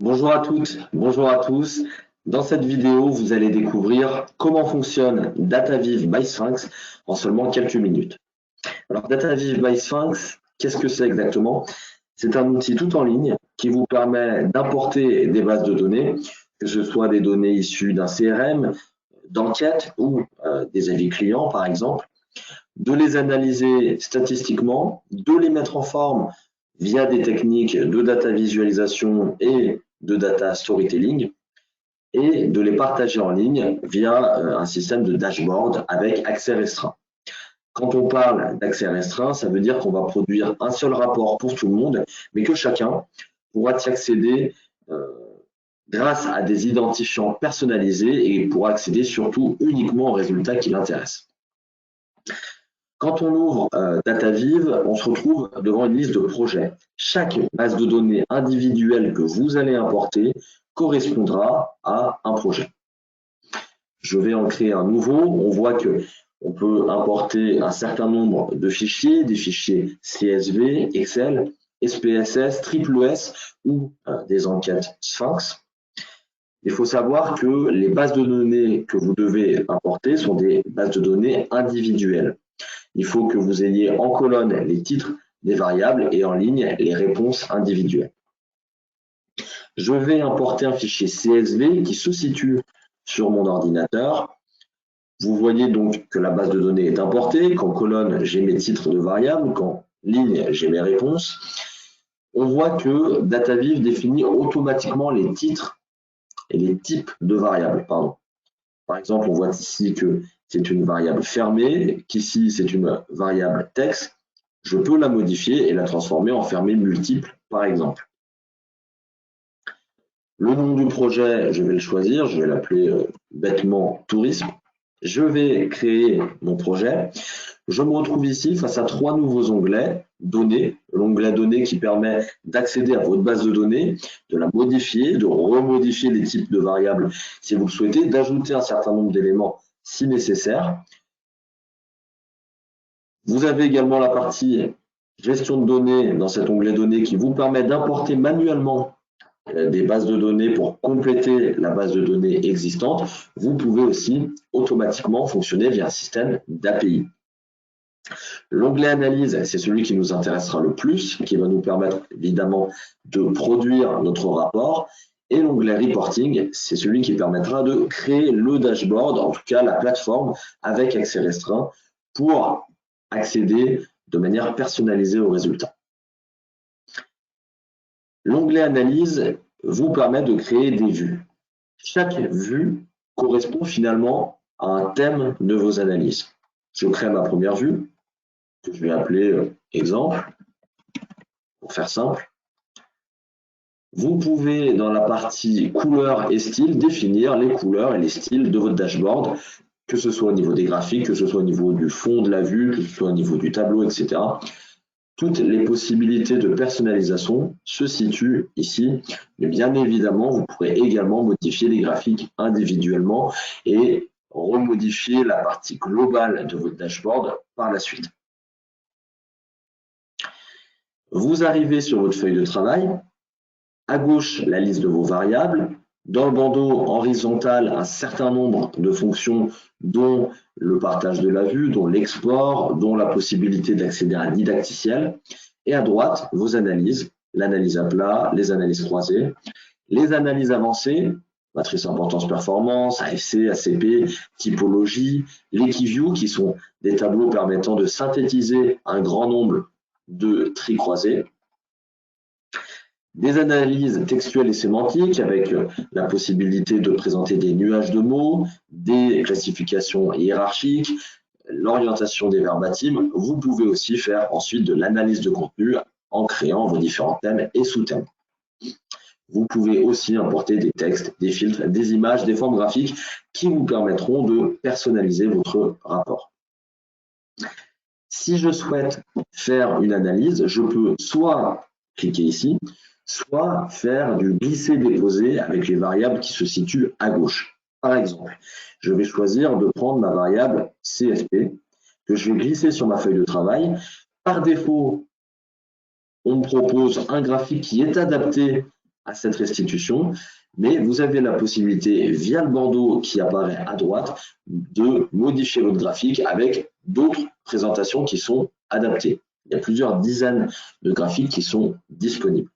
Bonjour à toutes, bonjour à tous. Dans cette vidéo, vous allez découvrir comment fonctionne DataViv by Sphinx en seulement quelques minutes. Alors DataViv by Sphinx, qu'est-ce que c'est exactement? C'est un outil tout en ligne qui vous permet d'importer des bases de données, que ce soit des données issues d'un CRM, d'enquête ou des avis clients par exemple, de les analyser statistiquement, de les mettre en forme via des techniques de data visualisation et de data storytelling, et de les partager en ligne via un système de dashboard avec accès restreint. Quand on parle d'accès restreint, ça veut dire qu'on va produire un seul rapport pour tout le monde, mais que chacun pourra y accéder grâce à des identifiants personnalisés et pourra accéder surtout uniquement aux résultats qui l'intéressent. Quand on ouvre DataViv, on se retrouve devant une liste de projets. Chaque base de données individuelle que vous allez importer correspondra à un projet. Je vais en créer un nouveau. On voit que on peut importer un certain nombre de fichiers, des fichiers CSV, Excel, SPSS, SSS ou des enquêtes Sphinx. Il faut savoir que les bases de données que vous devez importer sont des bases de données individuelles. Il faut que vous ayez en colonne les titres des variables et en ligne les réponses individuelles. Je vais importer un fichier CSV qui se situe sur mon ordinateur. Vous voyez donc que la base de données est importée, qu'en colonne j'ai mes titres de variables, qu'en ligne j'ai mes réponses. On voit que DataViv définit automatiquement les titres et les types de variables. Par exemple, on voit ici que c'est une variable fermée, qu'ici c'est une variable texte. Je peux la modifier et la transformer en fermée multiple, par exemple. Le nom du projet, je vais le choisir, je vais l'appeler bêtement tourisme. Je vais créer mon projet. Je me retrouve ici face à trois nouveaux onglets. Données, l'onglet données qui permet d'accéder à votre base de données, de la modifier, de remodifier les types de variables si vous le souhaitez, d'ajouter un certain nombre d'éléments si nécessaire. Vous avez également la partie gestion de données dans cet onglet données qui vous permet d'importer manuellement des bases de données pour compléter la base de données existante. Vous pouvez aussi automatiquement fonctionner via un système d'API. L'onglet analyse, c'est celui qui nous intéressera le plus, qui va nous permettre évidemment de produire notre rapport. Et l'onglet reporting, c'est celui qui permettra de créer le dashboard, en tout cas la plateforme avec accès restreint pour accéder de manière personnalisée aux résultats. L'onglet analyse vous permet de créer des vues. Chaque vue correspond finalement à un thème de vos analyses. Je crée ma première vue, que je vais appeler exemple, pour faire simple. Vous pouvez, dans la partie couleurs et styles, définir les couleurs et les styles de votre dashboard, que ce soit au niveau des graphiques, que ce soit au niveau du fond de la vue, que ce soit au niveau du tableau, etc. Toutes les possibilités de personnalisation se situent ici, mais bien évidemment, vous pourrez également modifier les graphiques individuellement et remodifier la partie globale de votre dashboard par la suite. Vous arrivez sur votre feuille de travail, à gauche la liste de vos variables, dans le bandeau horizontal un certain nombre de fonctions dont le partage de la vue, dont l'export, dont la possibilité d'accéder à un didacticiel, et à droite vos analyses, l'analyse à plat, les analyses croisées, les analyses avancées, matrice importance performance, AFC, ACP, typologie, l'Equiview qui sont des tableaux permettant de synthétiser un grand nombre de tri croisés, des analyses textuelles et sémantiques avec la possibilité de présenter des nuages de mots, des classifications hiérarchiques, l'orientation des verbatims. Vous pouvez aussi faire ensuite de l'analyse de contenu en créant vos différents thèmes et sous-thèmes. Vous pouvez aussi importer des textes, des filtres, des images, des formes graphiques qui vous permettront de personnaliser votre rapport. Si je souhaite faire une analyse, je peux soit cliquer ici, soit faire du glisser-déposer avec les variables qui se situent à gauche. Par exemple, je vais choisir de prendre ma variable CSP que je vais glisser sur ma feuille de travail. Par défaut, on me propose un graphique qui est adapté à cette restitution, mais vous avez la possibilité, via le bandeau qui apparaît à droite, de modifier votre graphique avec d'autres présentations qui sont adaptées. Il y a plusieurs dizaines de graphiques qui sont disponibles.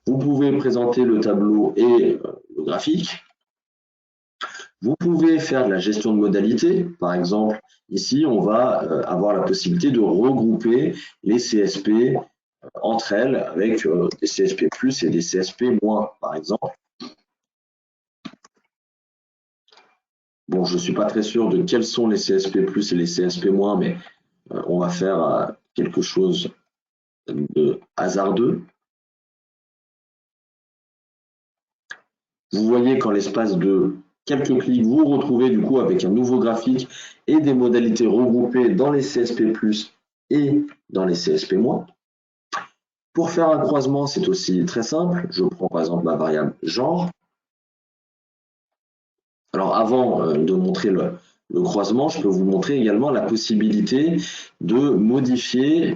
Vous pouvez présenter le tableau et le graphique. Vous pouvez faire de la gestion de modalités. Par exemple, ici, on va avoir la possibilité de regrouper les CSP entre elles avec des CSP+, et des CSP-, par exemple. Bon, je ne suis pas très sûr de quels sont les CSP+, et les CSP-, mais on va faire quelque chose de hasardeux. Vous voyez qu'en l'espace de quelques clics, vous vous retrouvez du coup avec un nouveau graphique et des modalités regroupées dans les CSP+, et dans les CSP-. Pour faire un croisement, c'est aussi très simple. Je prends par exemple ma variable genre. Alors avant de montrer le croisement, je peux vous montrer également la possibilité de modifier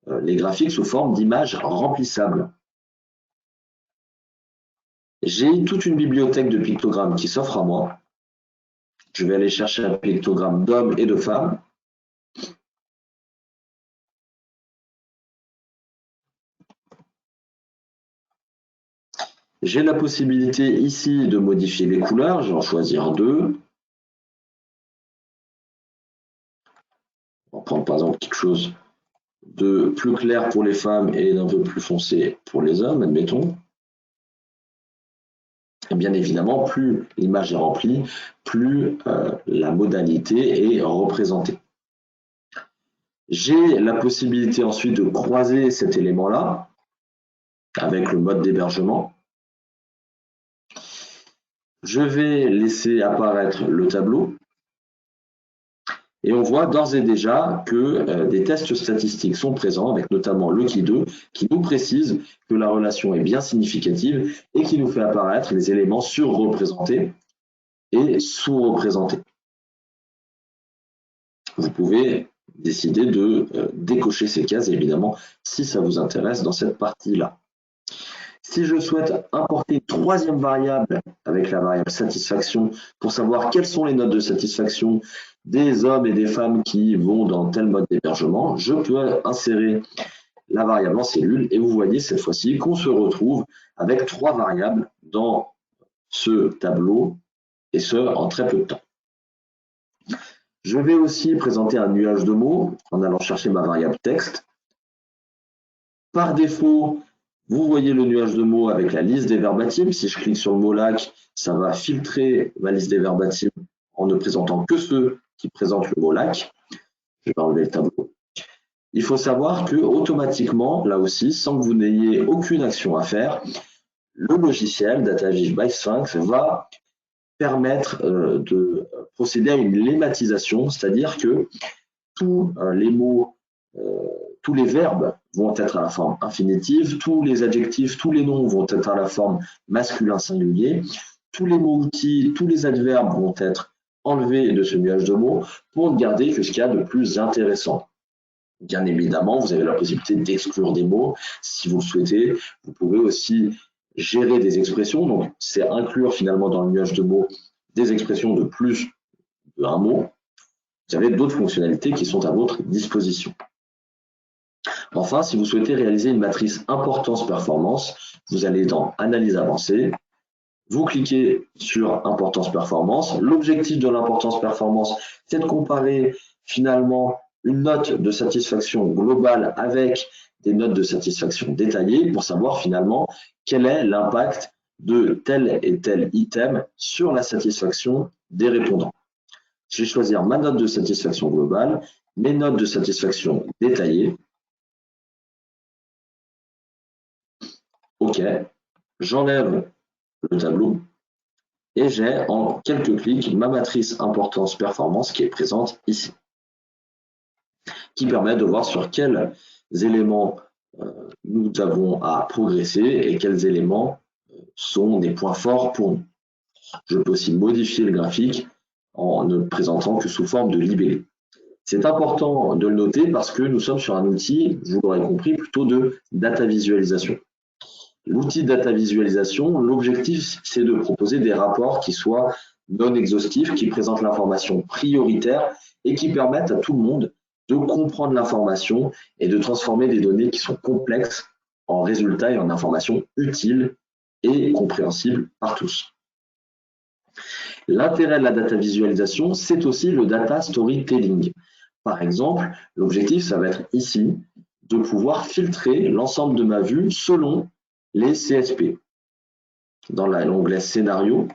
les graphiques sous forme d'images remplissables. J'ai toute une bibliothèque de pictogrammes qui s'offre à moi. Je vais aller chercher un pictogramme d'hommes et de femmes. J'ai la possibilité ici de modifier les couleurs. Je vais en choisir deux. On va prendre par exemple quelque chose de plus clair pour les femmes et d'un peu plus foncé pour les hommes, admettons. Et bien évidemment, plus l'image est remplie, plus la modalité est représentée. J'ai la possibilité ensuite de croiser cet élément-là avec le mode d'hébergement. Je vais laisser apparaître le tableau. Et on voit d'ores et déjà que des tests statistiques sont présents, avec notamment le Ki2, qui nous précise que la relation est bien significative et qui nous fait apparaître les éléments surreprésentés et sous-représentés. Vous pouvez décider de décocher ces cases, évidemment, si ça vous intéresse dans cette partie-là. Si je souhaite importer une troisième variable avec la variable satisfaction pour savoir quelles sont les notes de satisfaction des hommes et des femmes qui vont dans tel mode d'hébergement, je peux insérer la variable en cellule et vous voyez cette fois-ci qu'on se retrouve avec trois variables dans ce tableau et ce en très peu de temps. Je vais aussi présenter un nuage de mots en allant chercher ma variable texte. Par défaut, vous voyez le nuage de mots avec la liste des verbatims. Si je clique sur le mot lac, ça va filtrer ma liste des verbatims en ne présentant que ceux qui présentent le mot lac. Je vais enlever le tableau. Il faut savoir que automatiquement, là aussi, sans que vous n'ayez aucune action à faire, le logiciel DataViv by Sphinx va permettre de procéder à une lématisation, c'est-à-dire que tous les mots, tous les verbes vont être à la forme infinitive, tous les adjectifs, tous les noms vont être à la forme masculin singulier, tous les mots outils, tous les adverbes vont être enlevés de ce nuage de mots pour ne garder que ce qu'il y a de plus intéressant. Bien évidemment, vous avez la possibilité d'exclure des mots si vous le souhaitez. Vous pouvez aussi gérer des expressions, donc c'est inclure finalement dans le nuage de mots des expressions de plus d'un mot. Vous avez d'autres fonctionnalités qui sont à votre disposition. Enfin, si vous souhaitez réaliser une matrice importance-performance, vous allez dans Analyse avancée, vous cliquez sur Importance-performance. L'objectif de l'importance-performance, c'est de comparer finalement une note de satisfaction globale avec des notes de satisfaction détaillées pour savoir finalement quel est l'impact de tel et tel item sur la satisfaction des répondants. Je vais choisir ma note de satisfaction globale, mes notes de satisfaction détaillées. OK, j'enlève le tableau et j'ai en quelques clics ma matrice importance-performance qui est présente ici, qui permet de voir sur quels éléments nous avons à progresser et quels éléments sont des points forts pour nous. Je peux aussi modifier le graphique en ne présentant que sous forme de libellé. C'est important de le noter parce que nous sommes sur un outil, vous l'aurez compris, plutôt de data visualisation. L'outil data visualisation, l'objectif, c'est de proposer des rapports qui soient non exhaustifs, qui présentent l'information prioritaire et qui permettent à tout le monde de comprendre l'information et de transformer des données qui sont complexes en résultats et en informations utiles et compréhensibles par tous. L'intérêt de la data visualisation, c'est aussi le data storytelling. Par exemple, l'objectif, ça va être ici de pouvoir filtrer l'ensemble de ma vue selon les CSP. Dans l'onglet scénario,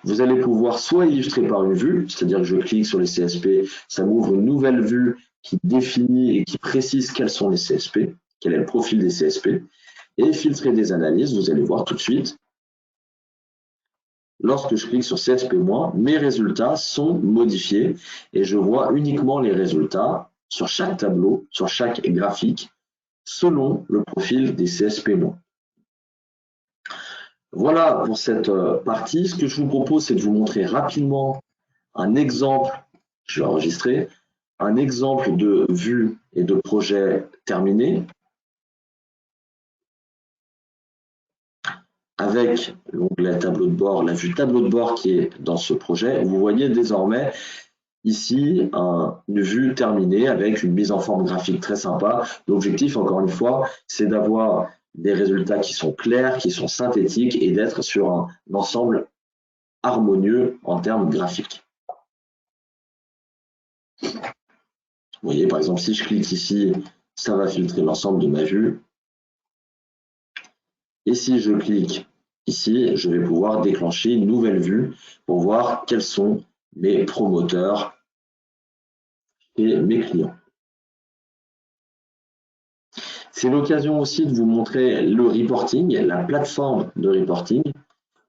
vous allez pouvoir soit illustrer par une vue, c'est-à-dire que je clique sur les CSP, ça m'ouvre une nouvelle vue qui définit et qui précise quels sont les CSP, quel est le profil des CSP, et filtrer des analyses, vous allez voir tout de suite. Lorsque je clique sur CSP-, mes résultats sont modifiés et je vois uniquement les résultats sur chaque tableau, sur chaque graphique, selon le profil des CSP-. Voilà pour cette partie. Ce que je vous propose, c'est de vous montrer rapidement un exemple, je vais enregistrer, un exemple de vue et de projet terminé avec l'onglet tableau de bord, la vue tableau de bord qui est dans ce projet. Vous voyez désormais ici une vue terminée avec une mise en forme graphique très sympa. L'objectif, encore une fois, c'est d'avoir des résultats qui sont clairs, qui sont synthétiques et d'être sur un ensemble harmonieux en termes graphiques. Vous voyez, par exemple, si je clique ici, ça va filtrer l'ensemble de ma vue. Et si je clique ici, je vais pouvoir déclencher une nouvelle vue pour voir quels sont mes promoteurs et mes clients. C'est l'occasion aussi de vous montrer le reporting, la plateforme de reporting.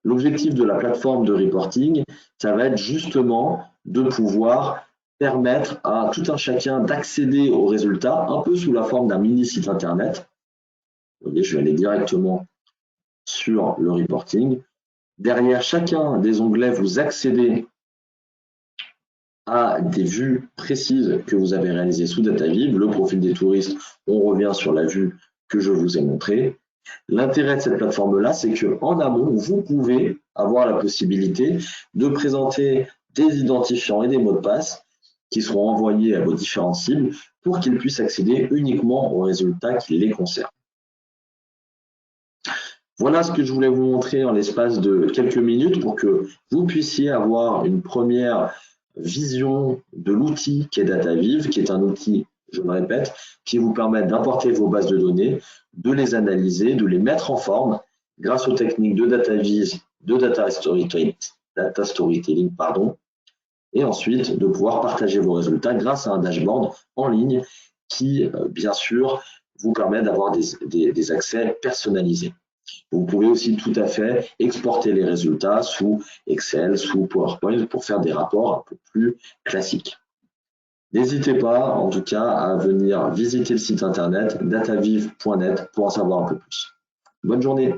L'objectif de la plateforme de reporting, ça va être justement de pouvoir permettre à tout un chacun d'accéder aux résultats, un peu sous la forme d'un mini site internet. Vous voyez, je vais aller directement sur le reporting. Derrière chacun des onglets, vous accédez à des vues précises que vous avez réalisées sous DataViv. Le profil des touristes, on revient sur la vue que je vous ai montrée. L'intérêt de cette plateforme-là, c'est qu'en amont, vous pouvez avoir la possibilité de présenter des identifiants et des mots de passe qui seront envoyés à vos différentes cibles pour qu'ils puissent accéder uniquement aux résultats qui les concernent. Voilà ce que je voulais vous montrer en l'espace de quelques minutes pour que vous puissiez avoir une première vision de l'outil qu'est DataViv, qui est un outil, je me répète, qui vous permet d'importer vos bases de données, de les analyser, de les mettre en forme grâce aux techniques de DataViz, de data storytelling, et ensuite de pouvoir partager vos résultats grâce à un dashboard en ligne qui, bien sûr, vous permet d'avoir des accès personnalisés. Vous pouvez aussi tout à fait exporter les résultats sous Excel, sous PowerPoint pour faire des rapports un peu plus classiques. N'hésitez pas, en tout cas, à venir visiter le site internet dataviv.net pour en savoir un peu plus. Bonne journée!